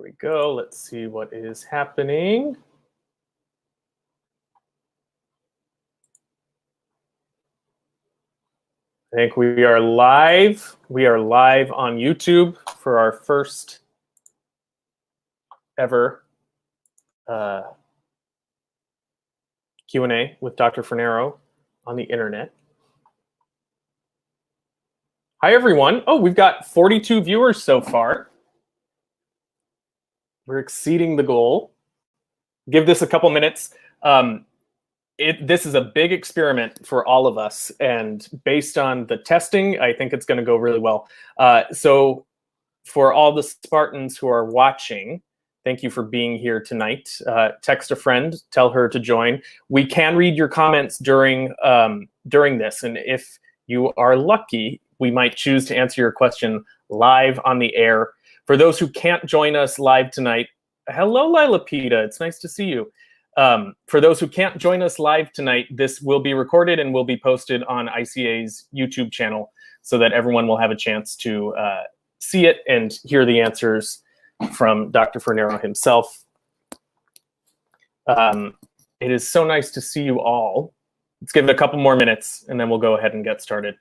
There we go. Let's see what is happening. I think we are live. We are live on YouTube for our first ever Q&A with Dr. Fornero on the internet. Hi, everyone. Oh, we've got 42 viewers so far. We're exceeding the goal. Give this a couple minutes. This is a big experiment for all of us, and based on the testing, I think it's going to go really well. So for all the Spartans who are watching, thank you for being here tonight. Text a friend, tell her to join. We can read your comments during this, and if you are lucky, we might choose to answer your question live on the air. For those who can't join us live tonight, hello, Lila Pita. It's nice to see you. For those who can't join us live tonight, this will be recorded and will be posted on ICA's YouTube channel so that everyone will have a chance to see it and hear the answers from Dr. Fornero himself. It is so nice to see you all. Let's give it a couple more minutes and then we'll go ahead and get started.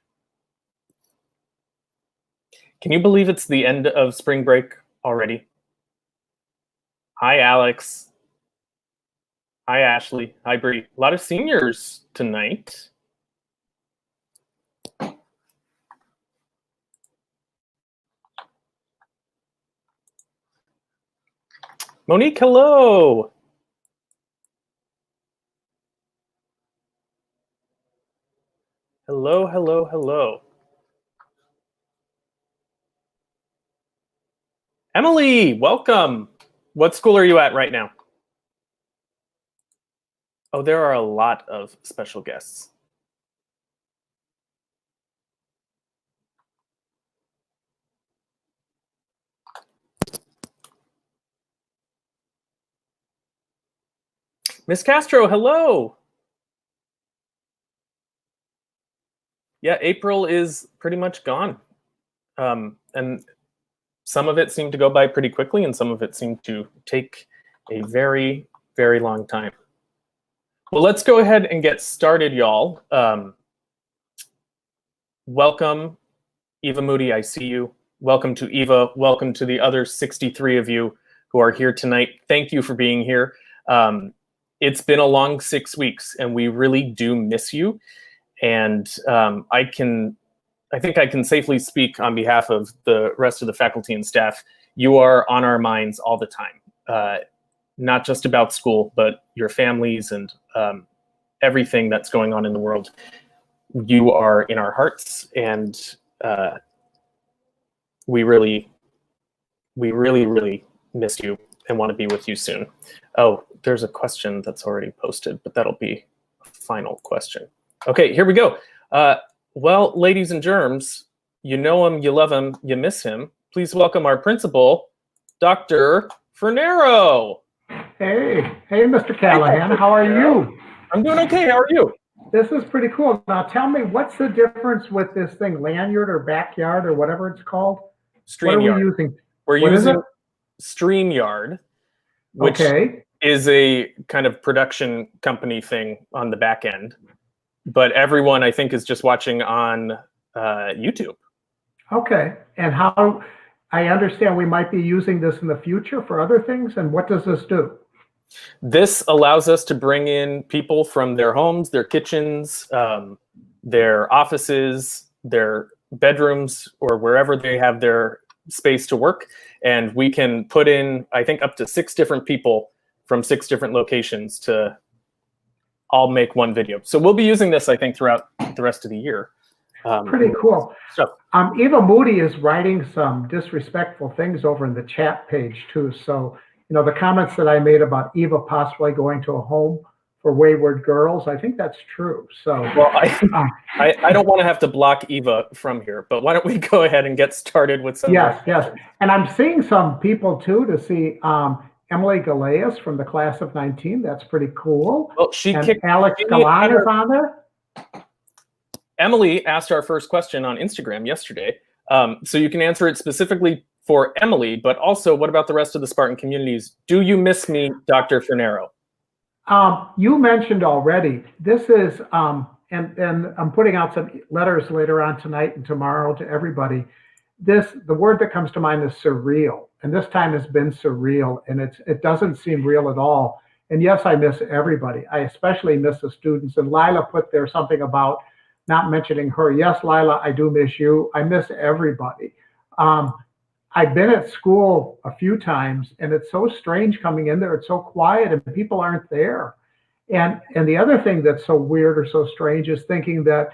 Can you believe it's the end of spring break already? Hi, Alex. Hi, Ashley. Hi, Bree. A lot of seniors tonight. Monique, hello. Hello, hello, hello. Emily, welcome. What school are you at right now? Oh, there are a lot of special guests. Miss Castro, hello. Yeah, April is pretty much gone. And some of it seemed to go by pretty quickly, and some of it seemed to take a very, very long time. Well, let's go ahead and get started, y'all. Welcome, Eva Moody, I see you. Welcome to Eva. Welcome to the other 63 of you who are here tonight. Thank you for being here. It's been a long 6 weeks, and we really do miss you. And I think I can safely speak on behalf of the rest of the faculty and staff. You are on our minds all the time, not just about school, but your families and everything that's going on in the world. You are in our hearts, and we really miss you and want to be with you soon. Oh, there's a question that's already posted, but that'll be a final question. Okay, here we go. Well, ladies and germs, you know him, you love him, you miss him. Please welcome our principal, Dr. Fornero. Hey, Mr. Callahan, how are you? I'm doing okay, how are you? This is pretty cool. Now tell me, what's the difference with this thing, lanyard or backyard or whatever it's called? StreamYard. What are we using? We're using StreamYard, which is a kind of production company thing on the back end. But everyone, I think, is just watching on YouTube. Okay. And how, I understand we might be using this in the future for other things. And what does this do? This allows us to bring in people from their homes, their kitchens, their offices, their bedrooms, or wherever they have their space to work. And we can put in, I think, up to 6 different people from 6 different locations to all make one video. So we'll be using this, I think, throughout the rest of the year. Pretty cool. So, Eva Moody is writing some disrespectful things over in the chat page too. So, you know, the comments that I made about Eva possibly going to a home for wayward girls, I think that's true. So, well, I don't want to have to block Eva from here, but why don't we go ahead and get started with some? Yes. And I'm seeing some people too to see Emily Galeas from the class of 19. That's pretty cool. Well, Alex Galan is on there. Emily asked our first question on Instagram yesterday. So you can answer it specifically for Emily, but also what about the rest of the Spartan communities? Do you miss me, Dr. Fornero? You mentioned already, this is, and I'm putting out some letters later on tonight and tomorrow to everybody. The word that comes to mind is surreal. And this time has been surreal, and it doesn't seem real at all. And yes, I miss everybody. I especially miss the students. And Lila put there something about not mentioning her. Yes, Lila, I do miss you. I miss everybody. I've been at school a few times, and it's so strange coming in there. It's so quiet, and people aren't there. And the other thing that's so weird or so strange is thinking that,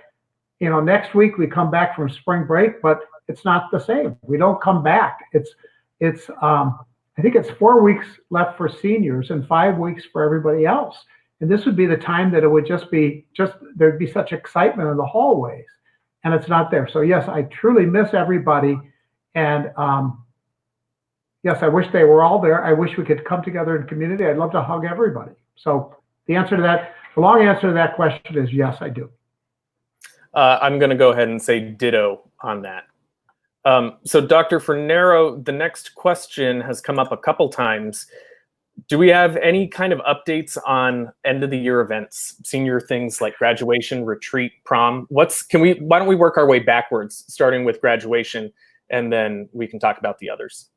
next week we come back from spring break, but it's not the same. We don't come back. I think it's 4 weeks left for seniors and 5 weeks for everybody else. And this would be the time that it would there'd be such excitement in the hallways, and it's not there. So yes, I truly miss everybody. And yes, I wish they were all there. I wish we could come together in community. I'd love to hug everybody. So the long answer to that question is yes, I do. I'm going to go ahead and say ditto on that. So Dr. Fornero, the next question has come up a couple times. Do we have any kind of updates on end of the year events, senior things like graduation, retreat, prom? Why don't we work our way backwards, starting with graduation, and then we can talk about the others.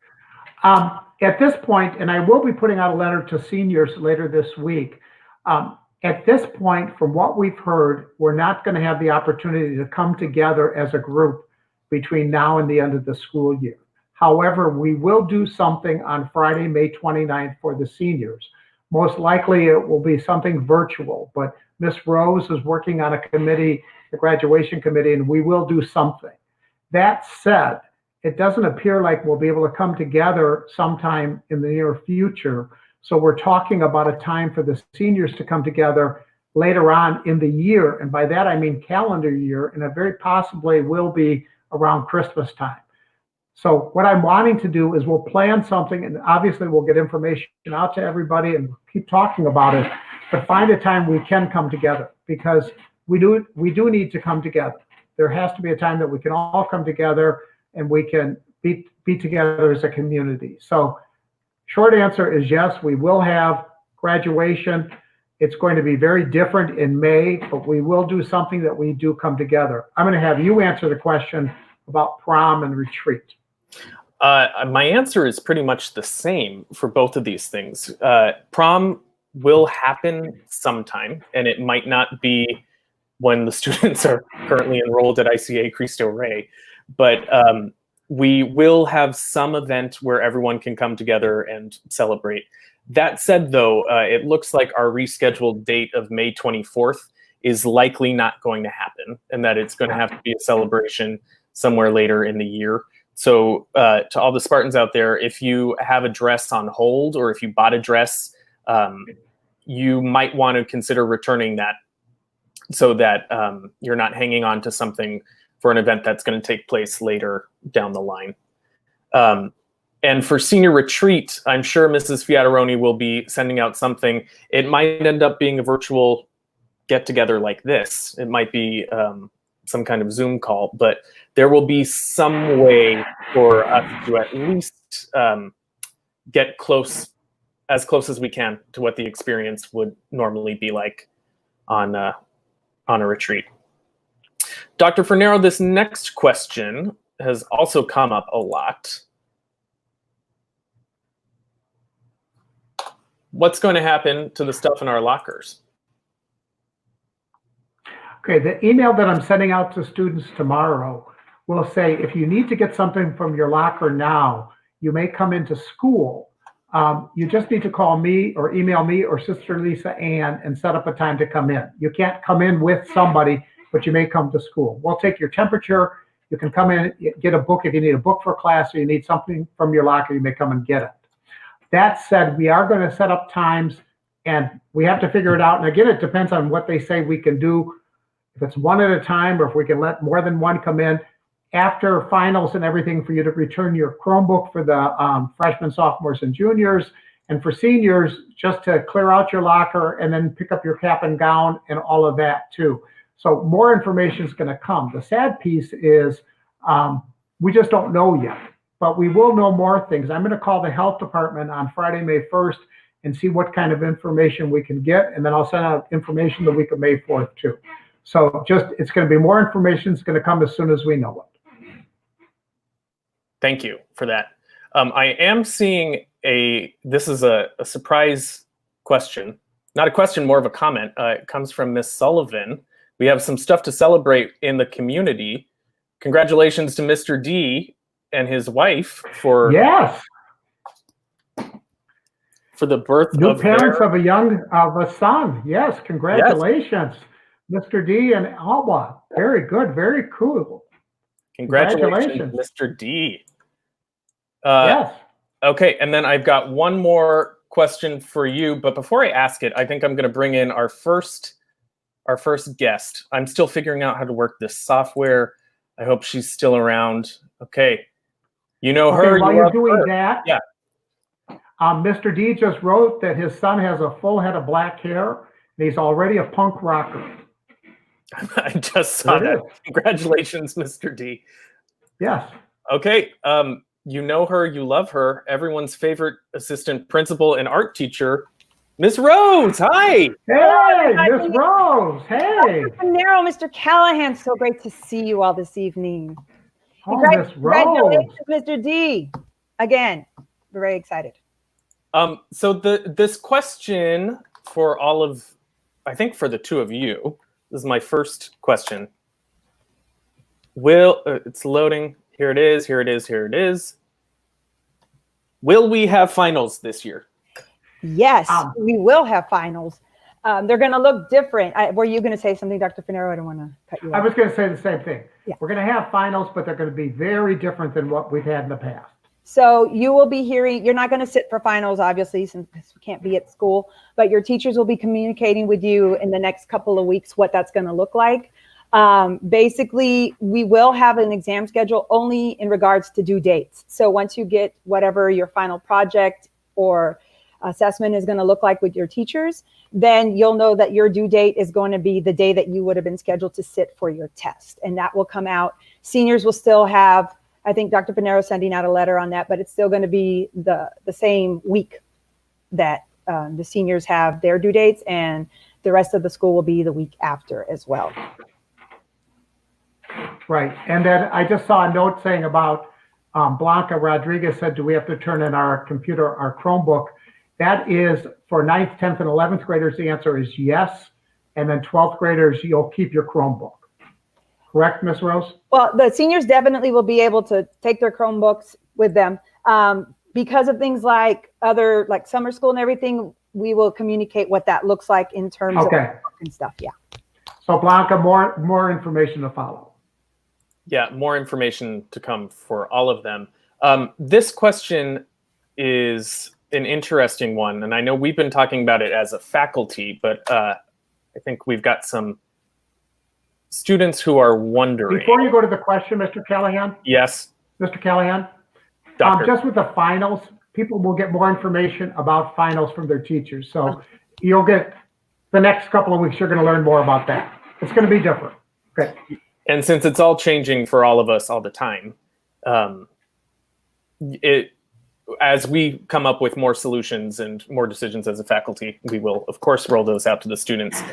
At this point, and I will be putting out a letter to seniors later this week. At this point, from what we've heard, we're not going to have the opportunity to come together as a group between now and the end of the school year. However, we will do something on Friday, May 29th for the seniors. Most likely it will be something virtual, but Miss Rose is working on a committee, the graduation committee, and we will do something. That said, it doesn't appear like we'll be able to come together sometime in the near future. So we're talking about a time for the seniors to come together later on in the year. And by that, I mean calendar year, and it very possibly will be around Christmas time. So what I'm wanting to do is we'll plan something, and obviously we'll get information out to everybody and keep talking about it, but find a time we can come together, because we do need to come together. There has to be a time that we can all come together and we can be together as a community. So short answer is yes, we will have graduation. It's going to be very different in May, but we will do something that we do come together. I'm going to have you answer the question about prom and retreat. My answer is pretty much the same for both of these things. Prom will happen sometime, and it might not be when the students are currently enrolled at ICA Cristo Rey, but we will have some event where everyone can come together and celebrate. That said, though, it looks like our rescheduled date of May 24th is likely not going to happen, and that it's going to have to be a celebration somewhere later in the year. So to all the Spartans out there, if you have a dress on hold, or if you bought a dress, you might want to consider returning that, so that you're not hanging on to something for an event that's going to take place later down the line. And for senior retreat, I'm sure Mrs. Fiataroni will be sending out something. It might end up being a virtual get-together like this. It might be some kind of Zoom call, but there will be some way for us to at least get as close as we can to what the experience would normally be like on a retreat. Dr. Fornero, this next question has also come up a lot. What's going to happen to the stuff in our lockers? Okay, the email that I'm sending out to students tomorrow will say, if you need to get something from your locker now, you may come into school. You just need to call me or email me or Sister Lisa Ann and set up a time to come in. You can't come in with somebody, but you may come to school. We'll take your temperature. You can come in, get a book if you need a book for class, or you need something from your locker, you may come and get it. That said, we are going to set up times, and we have to figure it out. And again, it depends on what they say we can do. If it's one at a time, or if we can let more than one come in after finals and everything, for you to return your Chromebook for the freshmen, sophomores, and juniors. And for seniors, just to clear out your locker and then pick up your cap and gown and all of that too. So more information is going to come. The sad piece is we just don't know yet. but we will know more things. I'm going to call the health department on Friday, May 1st, and see what kind of information we can get, and then I'll send out information the week of May 4th too. So it's going to be more information. It's going to come as soon as we know it. Thank you for that. I am seeing this is a surprise question. Not a question, more of a comment. It comes from Miss Sullivan. We have some stuff to celebrate in the community. Congratulations to Mr. D and his wife for the birth new of parents of a son. Yes, congratulations, yes. Mr. D and Alba. Very good, very cool. Congratulations, Mr. D. Yes. Okay, and then I've got one more question for you, but before I ask it, I think I'm going to bring in our first guest. I'm still figuring out how to work this software. I hope she's still around. Okay, you know her. While you're doing that, yeah. Mr. D just wrote that his son has a full head of black hair, and he's already a punk rocker. I just saw that. Congratulations, Mr. D. Yes. Okay. You know her, you love her. Everyone's favorite assistant principal and art teacher, Miss Rose. Hi. Hey, Miss Rose. Hey. Dr. Fornero, Mr. Callahan, so great to see you all this evening. Oh, Miss Rose. Congratulations, Mr. D. Again, very excited. So this question for all of, I think for the two of you, this is my first question. It's loading. Here it is, here it is, here it is. Will we have finals this year? Yes, we will have finals. They're going to look different. Were you going to say something, Dr. Fornero? I don't want to cut you off. I was going to say the same thing. Yeah. We're going to have finals, but they're going to be very different than what we've had in the past. So you will be hearing, you're not going to sit for finals, obviously, since we can't be at school, but your teachers will be communicating with you in the next couple of weeks what that's going to look like. Basically, we will have an exam schedule only in regards to due dates. So once you get whatever your final project or assessment is going to look like with your teachers, then you'll know that your due date is going to be the day that you would have been scheduled to sit for your test. And that will come out. Seniors will still have, I think Dr. Fornero is sending out a letter on that, but it's still going to be the same week that the seniors have their due dates, and the rest of the school will be the week after as well. Right. And then I just saw a note saying about Blanca Rodriguez said, do we have to turn in our computer, our Chromebook? That is for 9th, 10th, and 11th graders. The answer is yes. And then 12th graders, you'll keep your Chromebook. Correct, Ms. Rose? Well, the seniors definitely will be able to take their Chromebooks with them. Because of things like summer school and everything, we will communicate what that looks like in terms of and stuff. Yeah. So Blanca, more information to follow. Yeah, more information to come for all of them. This question is an interesting one, and I know we've been talking about it as a faculty, but I think we've got some students who are wondering. Before you go to the question, Mr. Callahan? Yes. Mr. Callahan? Just with the finals, people will get more information about finals from their teachers. So you'll get, the next couple of weeks, you're going to learn more about that. It's going to be different. Okay. And since it's all changing for all of us all the time, as we come up with more solutions and more decisions as a faculty, we will, of course, roll those out to the students.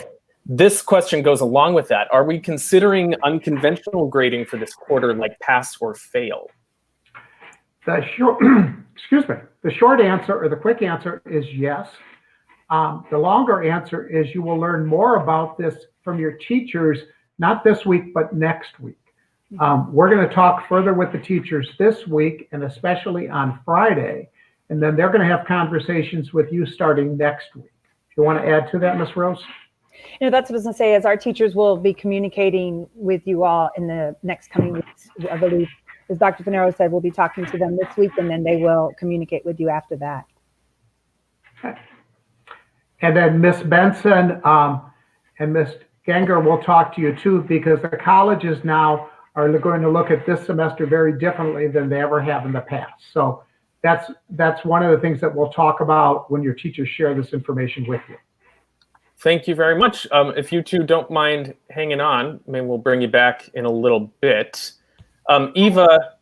This question goes along with that. Are we considering unconventional grading for this quarter, like pass or fail? Excuse me. The short answer or the quick answer is yes. The longer answer is you will learn more about this from your teachers, not this week, but next week. We're going to talk further with the teachers this week, and especially on Friday, and then they're going to have conversations with you starting next week. Do you want to add to that, Ms. Rose? You know, that's what I was going to say, is our teachers will be communicating with you all in the next coming weeks. I believe, as Dr. Fornero said, we'll be talking to them this week, and then they will communicate with you after that. Okay. And then Ms. Benson and Ms. Genger will talk to you too, because the colleges now are going to look at this semester very differently than they ever have in the past. So that's one of the things that we'll talk about when your teachers share this information with you. Thank you very much. If you two don't mind hanging on, maybe we'll bring you back in a little bit. Eva,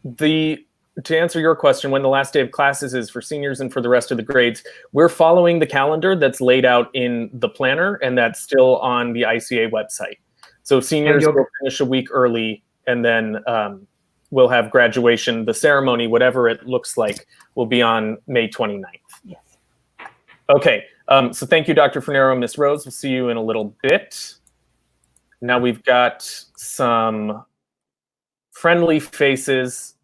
the to answer your question, when the last day of classes is for seniors and for the rest of the grades, we're following the calendar that's laid out in the planner, and that's still on the ICA website. So seniors will finish a week early, and then we'll have graduation. The ceremony, whatever it looks like, will be on May 29th. Yes. Okay, so thank you, Dr. Fornero and Ms. Rose. We'll see you in a little bit. Now we've got some friendly faces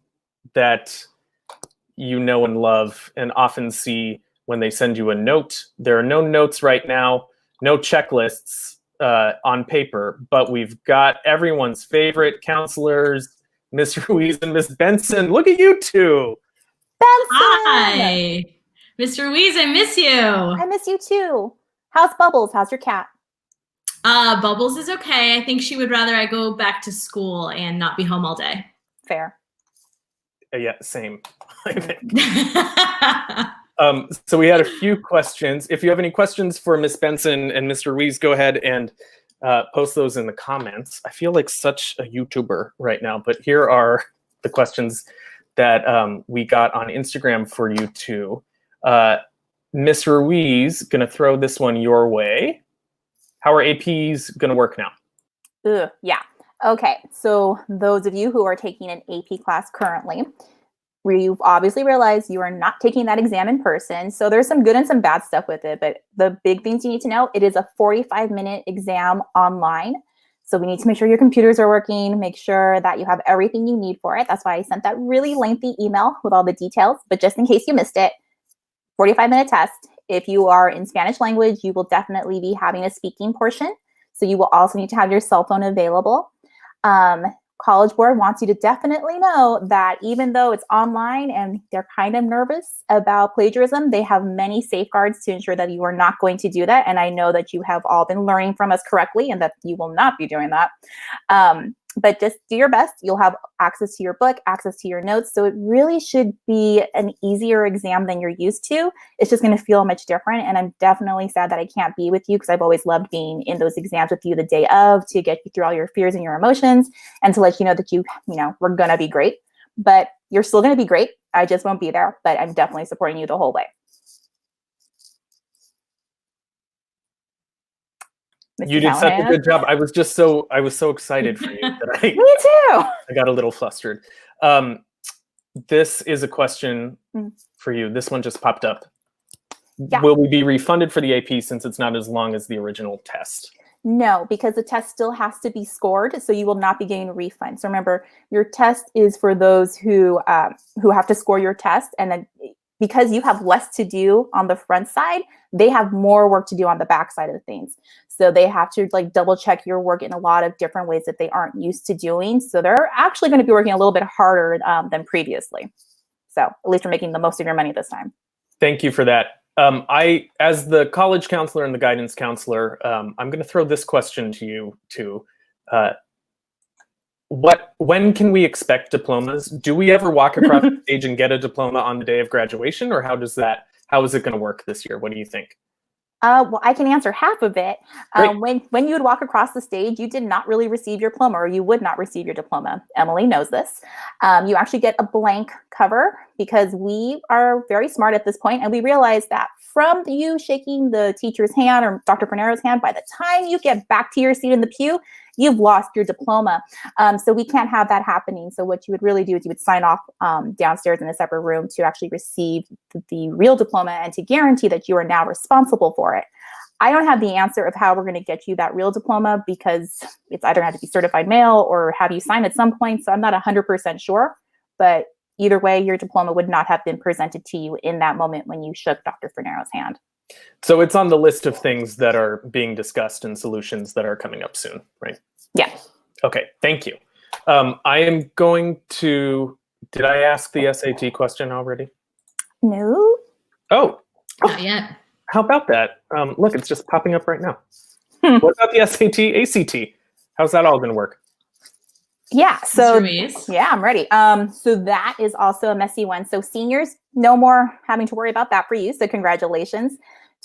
that you know and love and often see when they send you a note. There are no notes right now, no checklists on paper, but we've got everyone's favorite counselors, Miss Ruiz and Miss Benson. Look at you two. Benson! Hi. Miss Ruiz, I miss you. I miss you too. How's Bubbles? How's your cat? Bubbles is okay. I think she would rather I go back to school and not be home all day. Fair. Yeah, same. So we had a few questions. If you have any questions for Miss Benson and Mr. Ruiz, go ahead and post those in the comments. I feel like such a YouTuber right now, but here are the questions that we got on Instagram for you two. Miss Ruiz, gonna throw this one your way. How are APs gonna work now? Yeah. Okay. So those of you who are taking an AP class currently, you've obviously realized you are not taking that exam in person. So there's some good and some bad stuff with it. But the big things you need to know, it is a 45-minute exam online. So we need to make sure your computers are working, make sure that you have everything you need for it. That's why I sent that really lengthy email with all the details. But just in case you missed it, 45-minute test. If you are in Spanish language, you will definitely be having a speaking portion. So you will also need to have your cell phone available. College Board wants you to definitely know that even though it's online and they're kind of nervous about plagiarism, they have many safeguards to ensure that you are not going to do that. And I know that you have all been learning from us correctly and that you will not be doing that. But just do your best. You'll have access to your book, access to your notes. So it really should be an easier exam than you're used to. It's just going to feel much different. And I'm definitely sad that I can't be with you because I've always loved being in those exams with you the day of to get you through all your fears and your emotions and to let you know that we're going to be great. But you're still going to be great. I just won't be there, but I'm definitely supporting you the whole way. You did such a good job. I was so excited for you that Me too. I got a little flustered. This is a question for you. This one just popped up. Yeah. Will we be refunded for the AP since it's not as long as the original test? No, because the test still has to be scored, so you will not be getting a refund. So remember, your test is for those who have to score your test, and then because you have less to do on the front side, they have more work to do on the back side of things. So they have to double check your work in a lot of different ways that they aren't used to doing. So they're actually going to be working a little bit harder than previously. So at least we're making the most of your money this time. Thank you for that. As the college counselor and the guidance counselor, I'm going to throw this question to you too. When can we expect diplomas? Do we ever walk across the stage and get a diploma on the day of graduation, or how is it going to work this year? What do you think? Well, I can answer half of it. When you would walk across the stage, you did not really receive your diploma, or you would not receive your diploma. Emily knows this. You actually get a blank cover because we are very smart at this point, and we realize that from you shaking the teacher's hand or Dr. Fornero's hand, by the time you get back to your seat in the pew, you've lost your diploma. So we can't have that happening. So what you would really do is you would sign off downstairs in a separate room to actually receive the real diploma and to guarantee that you are now responsible for it. I don't have the answer of how we're going to get you that real diploma because it's either going to have to be certified mail or have you sign at some point. So I'm not 100% sure, but either way, your diploma would not have been presented to you in that moment when you shook Dr. Fornero's hand. So it's on the list of things that are being discussed and solutions that are coming up soon, right? Yeah. Okay, thank you. I am going to, did I ask the SAT question already? No. Oh. Not yet. How about that? Look, it's just popping up right now. What about the SAT, ACT? How's that all going to work? Yeah, so yeah, I'm ready. So that is also a messy one. So seniors, no more having to worry about that for you. So congratulations.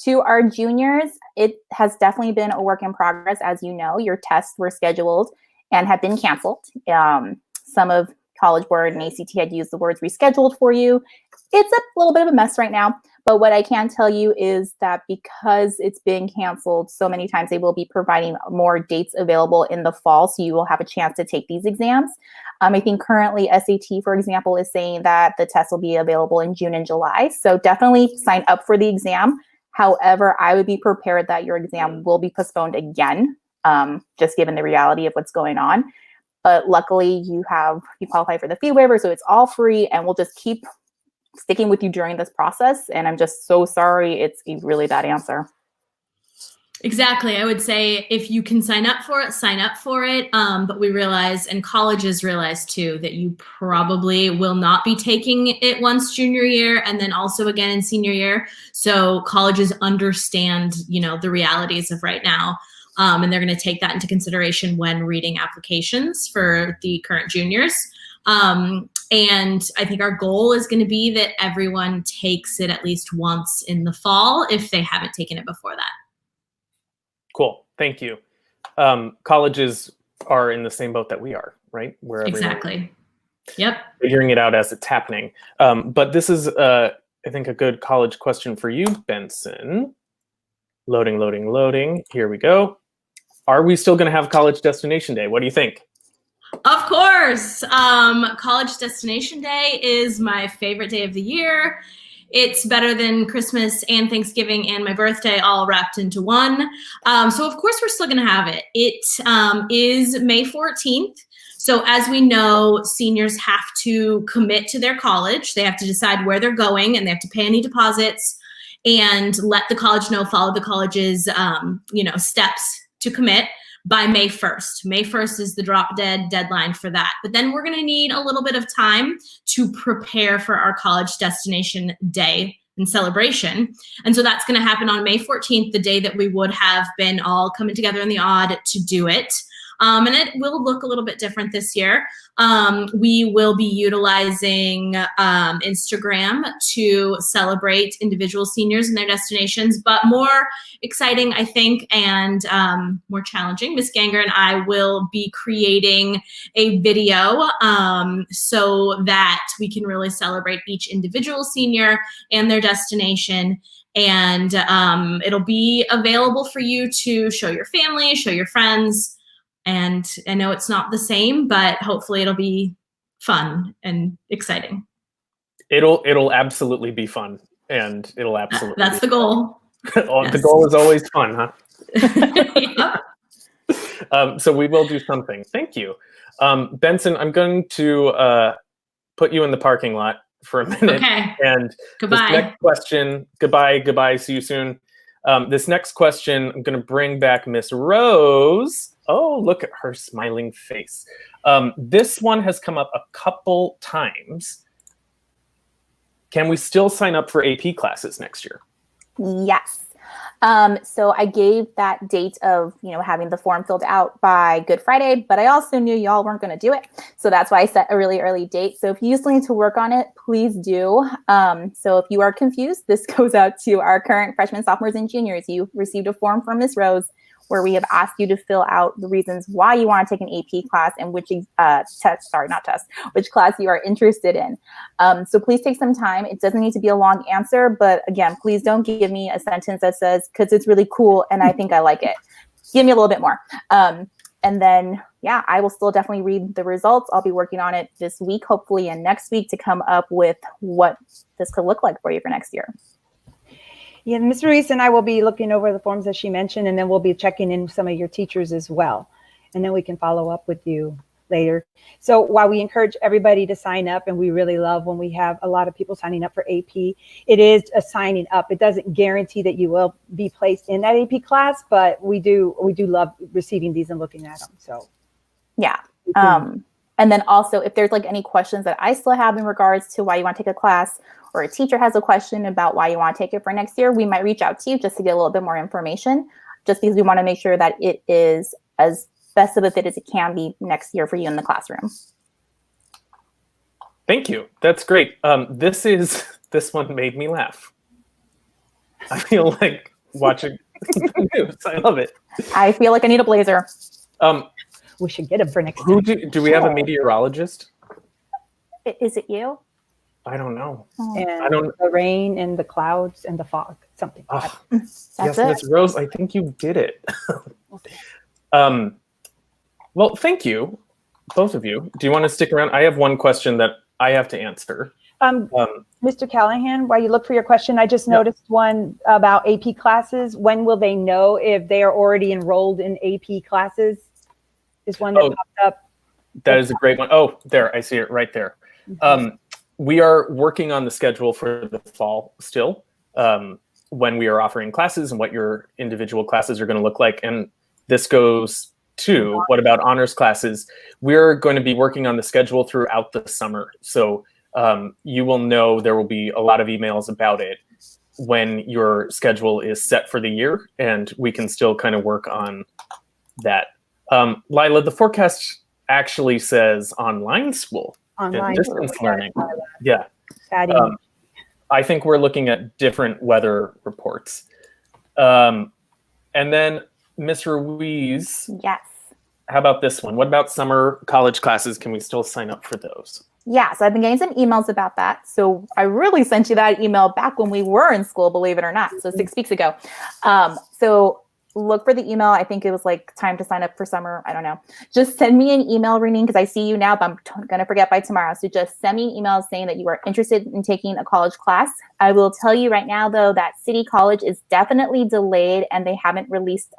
To our juniors, it has definitely been a work in progress. As you know, your tests were scheduled and have been canceled. Some of College Board and ACT had used the words rescheduled for you. It's a little bit of a mess right now, but what I can tell you is that because it's been canceled so many times, they will be providing more dates available in the fall, so you will have a chance to take these exams. I think currently SAT, for example, is saying that the test will be available in June and July, so definitely sign up for the exam. However, I would be prepared that your exam will be postponed again, just given the reality of what's going on. But luckily, you qualify for the fee waiver, so it's all free, and we'll just keep sticking with you during this process. And I'm just so sorry. It's a really bad answer. Exactly. I would say if you can sign up for it, sign up for it. But we realize, and colleges realize too, that you probably will not be taking it once junior year and then also again in senior year. So colleges understand, the realities of right now. And they're going to take that into consideration when reading applications for the current juniors. And I think our goal is going to be that everyone takes it at least once in the fall if they haven't taken it before that. Cool. Thank you. Colleges are in the same boat that we are, right? Where exactly. Yep. Figuring it out as it's happening. But this is, I think, a good college question for you, Benson. Loading, loading, loading. Here we go. Are we still going to have College Destination Day? What do you think? Of course. College Destination Day is my favorite day of the year. It's better than Christmas and Thanksgiving and my birthday all wrapped into one. So of course we're still going to have it. It is May 14th. So as we know, seniors have to commit to their college. They have to decide where they're going and they have to pay any deposits and let the college know, follow the college's steps to commit by May 1st. May 1st is the drop dead deadline for that. But then we're going to need a little bit of time to prepare for our College Destination Day and celebration. And so that's going to happen on May 14th, the day that we would have been all coming together in the odd to do it. And it will look a little bit different this year. We will be utilizing Instagram to celebrate individual seniors and their destinations, but more exciting, I think, and more challenging. Miss Ganger and I will be creating a video so that we can really celebrate each individual senior and their destination. And it'll be available for you to show your family, show your friends. And I know it's not the same, but hopefully it'll be fun and exciting. It'll absolutely be fun, and it'll absolutely. That's the goal. Yes. The goal is always fun, huh? Yep. So we will do something. Thank you, Benson. I'm going to put you in the parking lot for a minute. Okay. And goodbye. This next question. Goodbye. See you soon. This next question, I'm going to bring back Miss Rose. Oh, look at her smiling face. This one has come up a couple times. Can we still sign up for AP classes next year? Yes. So I gave that date of, having the form filled out by Good Friday, but I also knew y'all weren't going to do it. So that's why I set a really early date. So if you still need to work on it, please do. So if you are confused, this goes out to our current freshmen, sophomores, and juniors. You received a form from Ms. Rose where we have asked you to fill out the reasons why you want to take an AP class and which which class you are interested in. So please take some time. It doesn't need to be a long answer, but again, please don't give me a sentence that says, because it's really cool and I think I like it. Give me a little bit more. And then, I will still definitely read the results. I'll be working on it this week, hopefully, and next week to come up with what this could look like for you for next year. Yeah, Ms. Ruiz and I will be looking over the forms that she mentioned, and then we'll be checking in some of your teachers as well. And then we can follow up with you later. So while we encourage everybody to sign up, and we really love when we have a lot of people signing up for AP, it is a signing up. It doesn't guarantee that you will be placed in that AP class, but we do love receiving these and looking at them. So yeah. And then also, if there's any questions that I still have in regards to why you want to take a class, or a teacher has a question about why you want to take it for next year, we might reach out to you just to get a little bit more information, just because we want to make sure that it is as best of a fit as it can be next year for you in the classroom. Thank you. That's great. This one made me laugh. I feel like watching the news. I love it. I feel like I need a blazer. We should get him for next time. Do we have a meteorologist? Is it you? I don't know. Oh. And I don't. the rain and the clouds and the fog, something. Oh, That's yes, it. Miss Rose, I think you did it. Okay. Well, thank you, both of you. Do you want to stick around? I have one question that I have to answer. Mr. Callahan, while you look for your question, I just noticed one about AP classes. When will they know if they are already enrolled in AP classes? Is one that popped up. That is a great one. Oh, there, I see it right there. We are working on the schedule for the fall still, when we are offering classes and what your individual classes are going to look like. And this goes to what about honors classes? We're going to be working on the schedule throughout the summer. So you will know there will be a lot of emails about it when your schedule is set for the year, and we can still kind of work on that. Lila, the forecast actually says online school. Online Distance learning. Yeah. Adding. I think we're looking at different weather reports. And then Ms. Ruiz. Yes. How about this one? What about summer college classes? Can we still sign up for those? Yeah, so I've been getting some emails about that. So I really sent you that email back when we were in school, believe it or not. So 6 weeks ago. So look for the email. I think it was like time to sign up for summer. I don't know. Just send me an email, Renee, because I see you now, but I'm going to forget by tomorrow. So just send me an email saying that you are interested in taking a college class. I will tell you right now, though, that City College is definitely delayed and they haven't released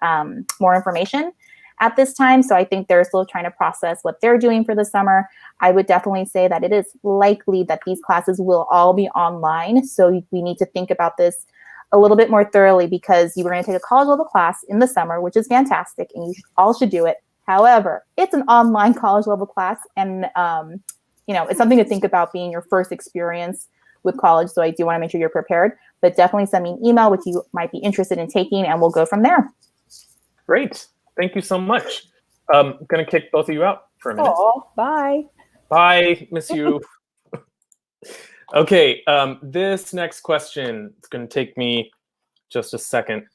more information at this time. So I think they're still trying to process what they're doing for the summer. I would definitely say that it is likely that these classes will all be online. So we need to think about this a little bit more thoroughly, because you were going to take a college level class in the summer, which is fantastic, and you all should do it. However, it's an online college level class, and it's something to think about being your first experience with college. So I do want to make sure you're prepared, but definitely send me an email which you might be interested in taking, and we'll go from there. Great. Thank you so much. I'm going to kick both of you out for a minute. Oh, bye. Bye. Miss you. Okay. This next question, it's going to take me just a second.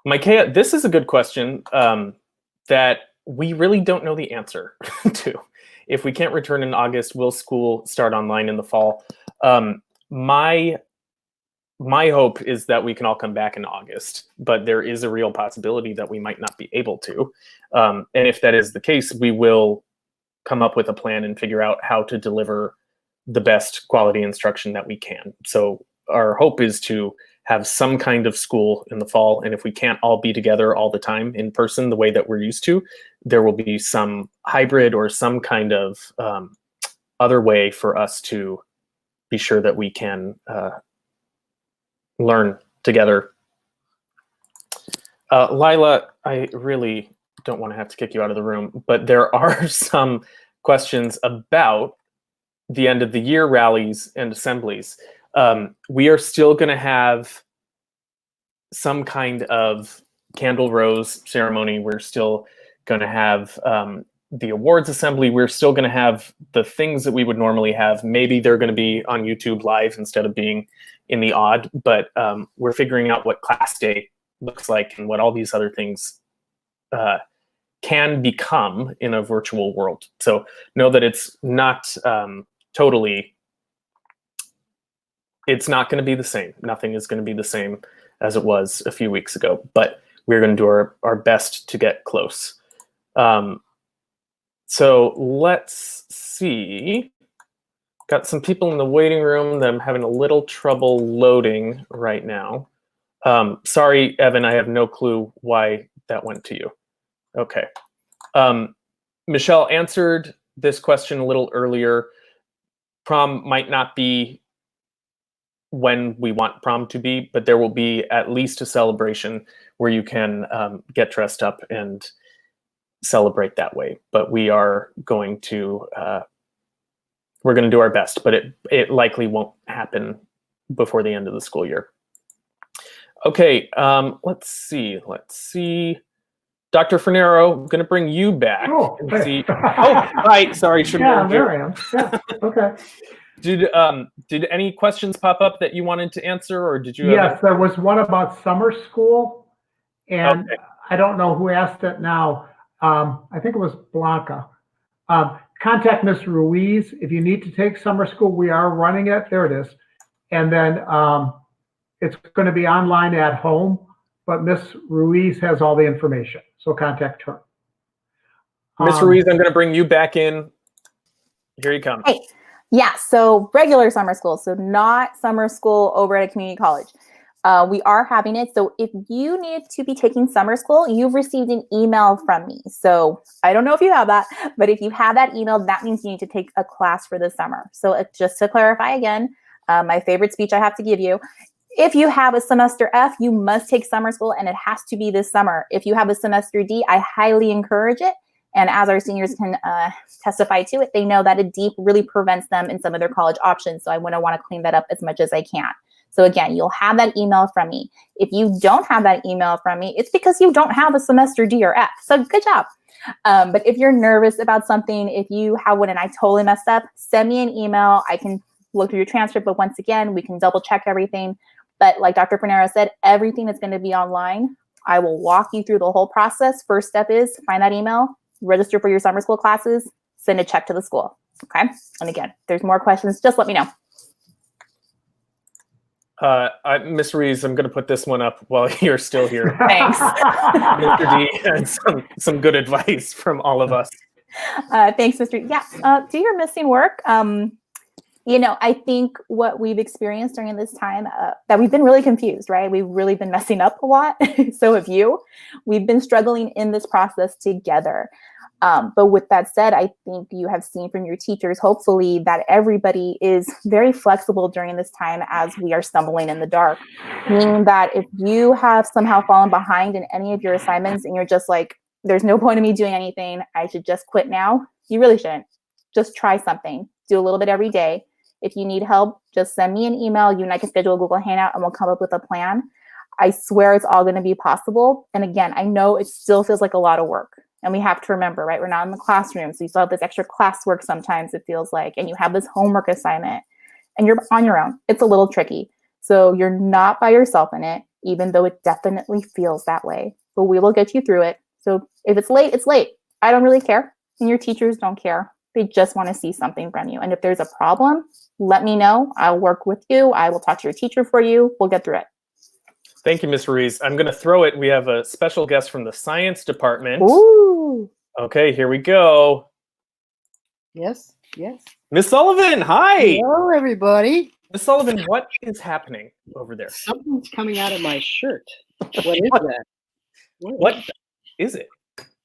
Micaiah, this is a good question that we really don't know the answer to. If we can't return in August, will school start online in the fall? My hope is that we can all come back in August, but there is a real possibility that we might not be able to. And if that is the case, we will come up with a plan and figure out how to deliver the best quality instruction that we can. So our hope is to have some kind of school in the fall. And if we can't all be together all the time in person the way that we're used to, there will be some hybrid or some kind of other way for us to be sure that we can learn together. Lila, I really don't want to have to kick you out of the room, but there are some questions about the end of the year rallies and assemblies. We are still going to have some kind of candle rose ceremony. We're still going to have the awards assembly. We're still going to have the things that we would normally have. Maybe they're going to be on YouTube Live instead of being in the odd, but we're figuring out what class day looks like and what all these other things can become in a virtual world. So know that it's not totally, it's not going to be the same. Nothing is going to be the same as it was a few weeks ago, but we're going to do our best to get close. So let's see. Got some people in the waiting room that I'm having a little trouble loading right now. Sorry, Evan, I have no clue why that went to you. Okay. Michelle answered this question a little earlier. Prom might not be when we want prom to be, but there will be at least a celebration where you can get dressed up and celebrate that way. But we are going to we're going to do our best, but it likely won't happen before the end of the school year. Okay, let's see. Dr. Fornero, I'm going to bring you back. Oh, and see. Oh, right. Sorry, shouldn't yeah, have there I am. Yeah, okay. Did any questions pop up that you wanted to answer, or did you? Yes, there was one about summer school, and Okay. I don't know who asked it now. I think it was Blanca. contact Ms. Ruiz. If you need to take summer school, we are running it. There it is. And then it's going to be online at home, but Ms. Ruiz has all the information. So contact her. Ms. Ruiz, I'm going to bring you back in. Here you come. Hey, yeah, so regular summer school, so not summer school over at a community college. We are having it. So if you need to be taking summer school, you've received an email from me. So I don't know if you have that, but if you have that email, that means you need to take a class for the summer. So just to clarify again, my favorite speech I have to give you, if you have a semester F, you must take summer school and it has to be this summer. If you have a semester D, I highly encourage it. And as our seniors can testify to it, they know that a D really prevents them in some of their college options. So I want to clean that up as much as I can. So again, you'll have that email from me. If you don't have that email from me, it's because you don't have a semester D or F. So good job. But if you're nervous about something, if you have one and I totally messed up, send me an email. I can look through your transcript, but once again, we can double check everything. But like Dr. Fornero said, everything is going to be online. I will walk you through the whole process. First step is find that email, register for your summer school classes, send a check to the school. Okay. And again, if there's more questions, just let me know. Ms. Ruiz, I'm going to put this one up while you're still here. Thanks. Mr. D and some good advice from all of us. Thanks, Mr. Yeah. Do your missing work. You know, I think what we've experienced during this time, that we've been really confused, right? We've really been messing up a lot. So have you. We've been struggling in this process together. But with that said, I think you have seen from your teachers, hopefully, that everybody is very flexible during this time as we are stumbling in the dark. Meaning that if you have somehow fallen behind in any of your assignments and you're just like, there's no point in me doing anything, I should just quit now, you really shouldn't. Just try something. Do a little bit every day. If you need help, just send me an email. You and I can schedule a Google Hangout and we'll come up with a plan. I swear it's all going to be possible. And again, I know it still feels like a lot of work. And we have to remember, right? We're not in the classroom. So you still have this extra classwork sometimes, it feels like. And you have this homework assignment. And you're on your own. It's a little tricky. So you're not by yourself in it, even though it definitely feels that way. But we will get you through it. So if it's late, it's late. I don't really care. And your teachers don't care. They just want to see something from you. And if there's a problem, let me know. I'll work with you. I will talk to your teacher for you. We'll get through it. Thank you, Ms. Ruiz. I'm going to throw it. We have a special guest from the science department. Ooh. Okay, here we go. Yes, yes. Ms. Sullivan, hi. Hello, everybody. Ms. Sullivan, what is happening over there? Something's coming out of my shirt. What is that? What is it?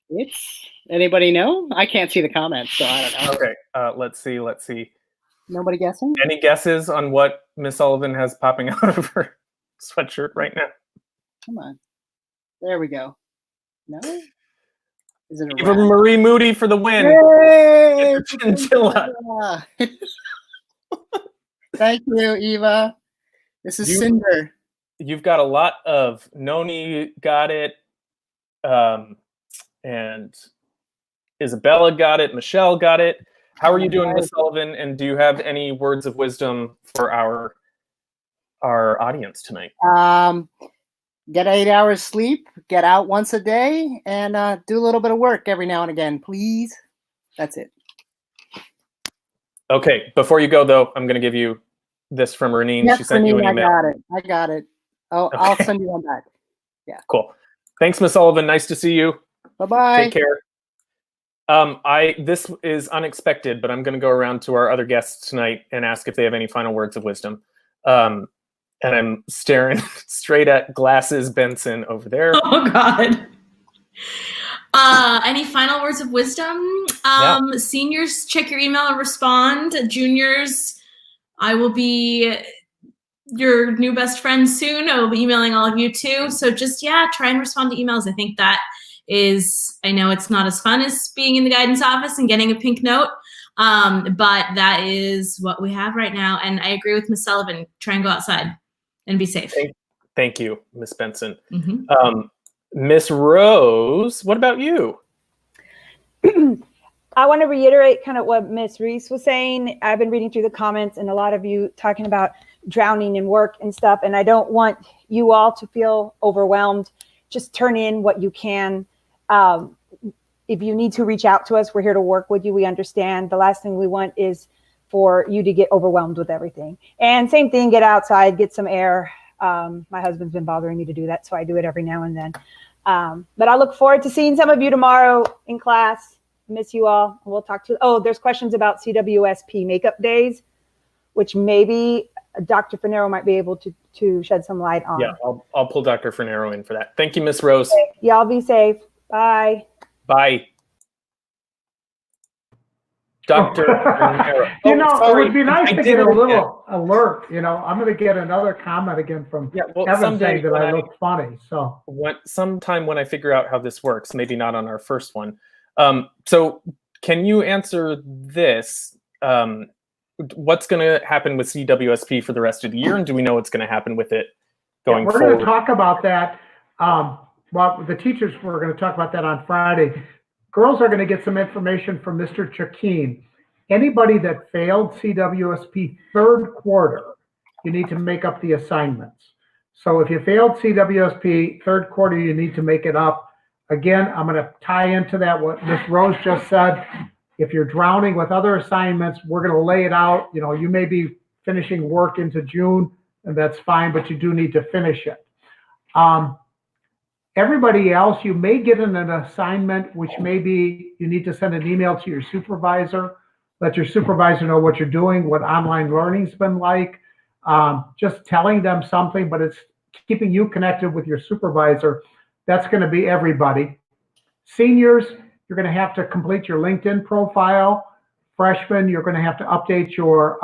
It's, anybody know? I can't see the comments, so I don't know. Okay, let's see. Nobody guessing? Any guesses on what Ms. Sullivan has popping out of her sweatshirt right now? Come on. There we go. No? Is it a Give rat? Marie Moody for the win. Yay! It's a chinchilla. Thank you, Eva. This is You- Cinder. You've got a lot of Noni got it, and Isabella got it, Michelle got it. How are you doing, Ms. Sullivan? And do you have any words of wisdom for our audience tonight? Get 8 hours sleep, get out once a day, and do a little bit of work every now and again, please. That's it. Okay, before you go, though, I'm going to give you this from Renine. Yes, She sent you an Renine, email. I got it. Oh, Okay. I'll send you one back. Cool. Thanks, Ms. Sullivan. Nice to see you. Bye-bye. Take care. This is unexpected, but I'm going to go around to our other guests tonight and ask if they have any final words of wisdom. And I'm staring straight at Glasses Benson over there. Oh God. Any final words of wisdom? Seniors, check your email and respond. Juniors, I will be your new best friend soon. I will be emailing all of you too. So just, try and respond to emails. I think that is, I know it's not as fun as being in the guidance office and getting a pink note, but that is what we have right now. And I agree with Ms. Sullivan. Try and go outside and be safe. Thank you, Ms. Benson. Mm-hmm. Ms. Rose, what about you? I want to reiterate kind of what Ms. Reese was saying. I've been reading through the comments and a lot of you talking about drowning in work and stuff. And I don't want you all to feel overwhelmed. Just turn in what you can. if you need to reach out to us, we're here to work with you. We understand. The last thing we want is for you to get overwhelmed with everything. And same thing, get outside, get some air. My husband's been bothering me to do that, so I do it every now and then. But I look forward to seeing some of you tomorrow in class. Miss you all. We'll talk to you. Oh, there's questions about CWSP makeup days, which maybe Dr. Fornero might be able to shed some light on. Yeah, I'll pull Dr. Fornero in for that. Thank you, Miss Rose. Okay. Y'all be safe. Bye. Bye. Dr. Fornero. You know, sorry. it would be nice I to did get a it again. little alert. You know, I'm going to get another comment again from Evan someday saying that when I look funny. So sometime when I figure out how this works, maybe not on our first one. So can you answer this? What's going to happen with CWSP for the rest of the year, and do we know what's going to happen with it going we're forward? going to talk about that. Well, the teachers, we're going to talk about that on Friday. Girls are going to get some information from Mr. Chakeen. Anybody that failed CWSP third quarter, you need to make up the assignments. So if you failed CWSP third quarter, you need to make it up. Again, I'm going to tie into that what Ms. Rose just said. If you're drowning with other assignments, we're going to lay it out. You know, you may be finishing work into June, and that's fine, but you do need to finish it. Everybody else, you may get an assignment, which may be you need to send an email to your supervisor, let your supervisor know what you're doing, what online learning's been like, just telling them something, but it's keeping you connected with your supervisor. That's going to be everybody. Seniors, you're going to have to complete your LinkedIn profile. Freshmen, you're going to have to update your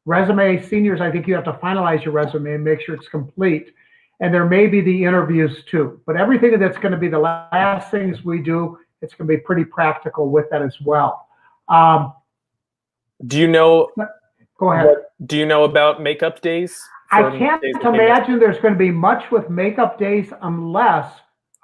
resume. Seniors, I think you have to finalize your resume and make sure it's complete. And there may be the interviews too. But everything that's going to be the last things we do, it's going to be pretty practical with that as well. Do you know? Go ahead. Do you know about makeup days? I can't imagine there's going to be much with makeup days unless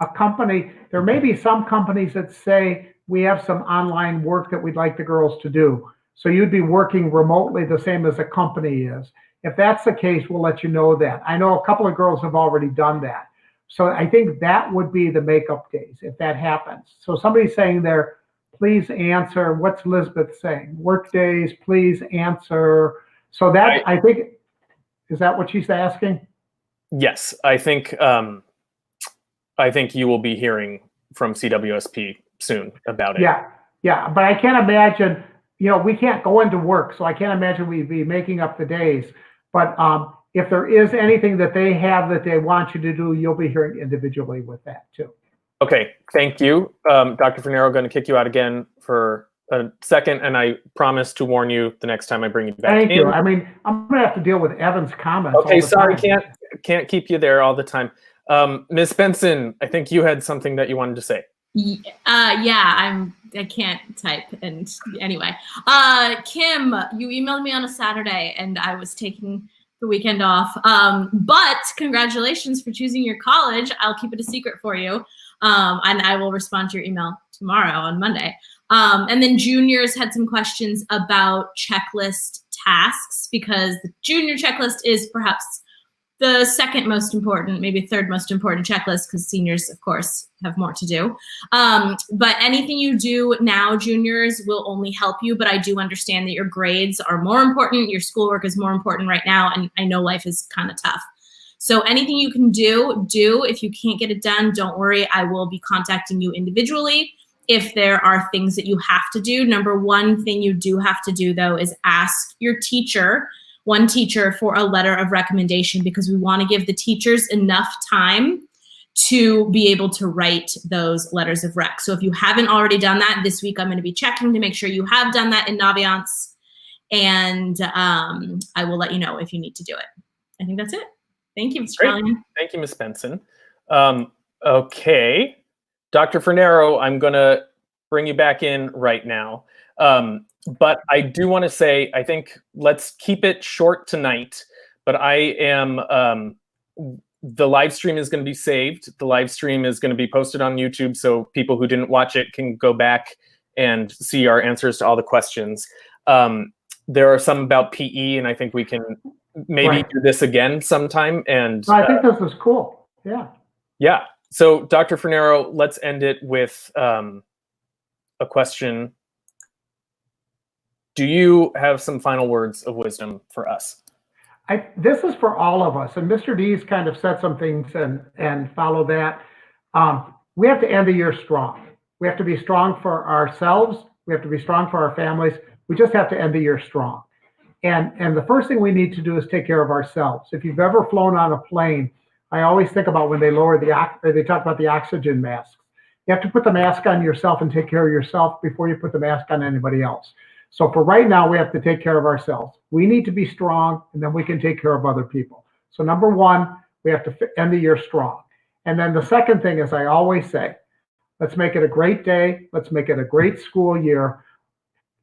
a company, there may be some companies that say we have some online work that we'd like the girls to do. So you'd be working remotely the same as a company is. If that's the case, we'll let you know that. I know a couple of girls have already done that. So I think that would be the makeup days if that happens. So somebody's saying there, please answer. What's Elizabeth saying? Work days, please answer. So that, I think, is that what she's asking? Yes, I think you will be hearing from CWSP soon about it. Yeah, but I can't imagine, you know, we can't go into work, so I can't imagine we'd be making up the days. But if there is anything that they have that they want you to do, you'll be hearing individually with that too. Okay, thank you. Dr. Fornero, going to kick you out again for a second, and I promise to warn you the next time I bring you back in. Thank you. I mean, I'm going to have to deal with Evan's comments. Okay, sorry, can't keep you there all the time. Ms. Benson, I think you had something that you wanted to say. I can't type. And anyway, Kim, you emailed me on a Saturday and I was taking the weekend off. But congratulations for choosing your college. I'll keep it a secret for you. And I will respond to your email tomorrow on Monday. And then juniors had some questions about checklist tasks because the junior checklist is perhaps the second most important, maybe third most important checklist because seniors, of course, have more to do. But anything you do now, juniors, will only help you. But I do understand that your grades are more important. Your schoolwork is more important right now. And I know life is kind of tough. So anything you can do. If you can't get it done, don't worry. I will be contacting you individually if there are things that you have to do. Number one thing you do have to do, though, is ask your teacher, one teacher, for a letter of recommendation because we want to give the teachers enough time to be able to write those letters of rec. So if you haven't already done that this week, I'm going to be checking to make sure you have done that in Naviance, and I will let you know if you need to do it. I think that's it. Thank you, Mr. Callahan. Thank you, Ms. Benson. Okay. Dr. Fornero, I'm going to bring you back in right now. But I do want to say, I think let's keep it short tonight. But I am, the live stream is going to be saved. The live stream is going to be posted on YouTube, so people who didn't watch it can go back and see our answers to all the questions. There are some about PE, and I think we can maybe do this again sometime. And I think this is cool. Yeah. Yeah. So Dr. Fornero, let's end it with a question. Do you have some final words of wisdom for us? This is for all of us, and Mr. D's kind of said some things and follow that. We have to end the year strong. We have to be strong for ourselves. We have to be strong for our families. We just have to end the year strong. And the first thing we need to do is take care of ourselves. If you've ever flown on a plane, I always think about when they lower they talk about the oxygen masks. You have to put the mask on yourself and take care of yourself before you put the mask on anybody else. So for right now, we have to take care of ourselves. We need to be strong, and then we can take care of other people. So number one, we have to end the year strong. And then the second thing, as I always say, let's make it a great day. Let's make it a great school year.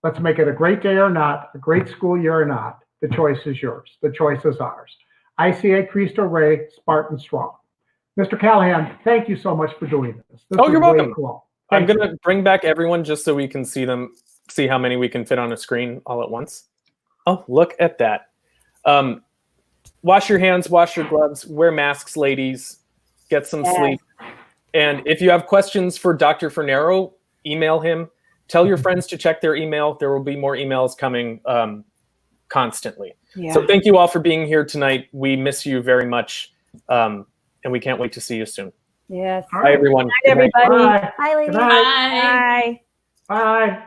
Let's make it a great day or not, a great school year or not. The choice is yours. The choice is ours. ICA Cristo Rey, Spartan Strong. Mr. Callahan, thank you so much for doing this. You're welcome. Cool. I'm going to bring back everyone just so we can see them, see how many we can fit on a screen all at once. Oh, look at that. Wash your hands, wash your gloves, wear masks, ladies, get some sleep. And if you have questions for Dr. Fornero, email him. Tell your friends to check their email. There will be more emails coming constantly. Yeah. So thank you all for being here tonight. We miss you very much. And we can't wait to see you soon. Yes. Bye, everyone. Good night, everybody. Bye. Bye, ladies. Bye. Bye. Bye.